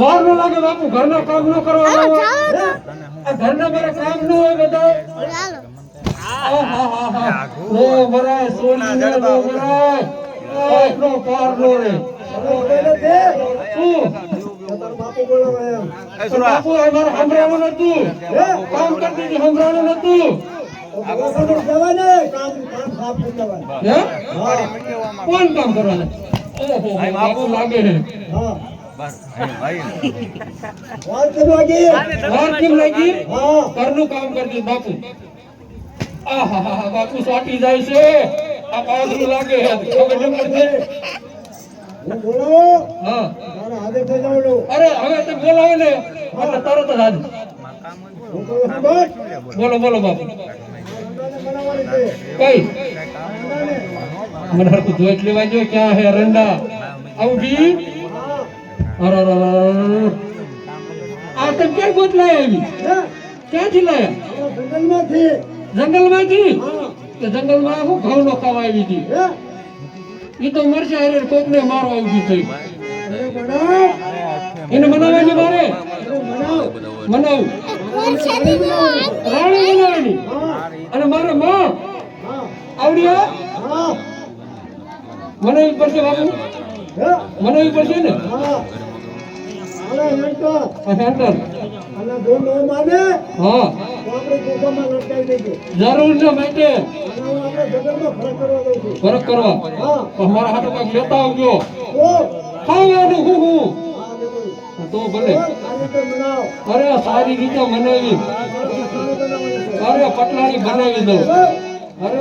વાર ન લાગે બાપુ, ઘરના કામ ન કરવાના હોય. ઘરના મારા કામ ન હોય બધા. નો મરાય સોની ને નો મરાય. એટલો પાર નો રે. બાપુ અમારે સંભળાવું નતું. કામ કરતી હતી સંભળાવું નતું. કોણ કામ કરવાના? ઓહો બાપુ લાગે છે. વાર કેમ લાગી? ઘરનું કામ કરતી બાપુ. આહા બાપુ સાટી જાય છે. આ પાદરું લાગે છે. ખબર ન પડશે. હા અરે હવે તો બોલાવે ને એટલે તરત જ હાજર. બોલો બોલો બાપુ. કઈ મને હરકું જોઈ લેવા જો. ક્યાં હે રંડા આવડી? અરે આ તો ક્યાં ગોતલાય આવી? ક્યાંથી લાયા? જંગલમાંથી. જંગલમાં હું ઘઉં નો ખાવા આવી હતી. એ તો મરશે અરે કોક ને મારવા આવી થઈ. એને મનાવવાની મારે મનાવું રાણી મનાવવાની. અને મારે માં આવડી મનાવી પડશે બાપુ. મનાવી પડશે ને. જરૂર ને માટે ફરક કરવા મારા હાથે કઈક લેતા આવજો. ખાવાનું હું તો ભલે. અરે સારી રીતે મનાવી. અરે પટલાણી બનાવી દઉં. અરે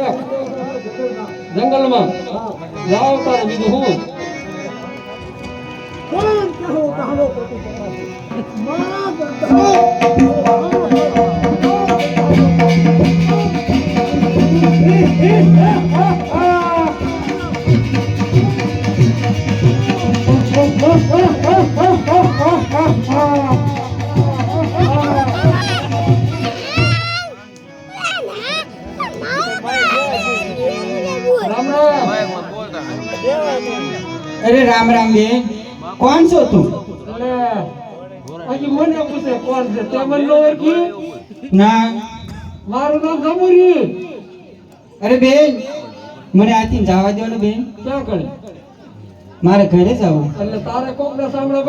જંગલમાં જાવ તારે બીજું હું. અરે રામ રામ બેન, કોણ છો તું? હજી મને પૂછે કોણ છે? તે મને ન ઓળખી? ના. મારું નામ સાંભળી. અરે બેન મને આથી જવા દો ને બેન. ક્યાં કરે? મારે ઘરે જવું. એટલે તારે કોક ના સાંભળે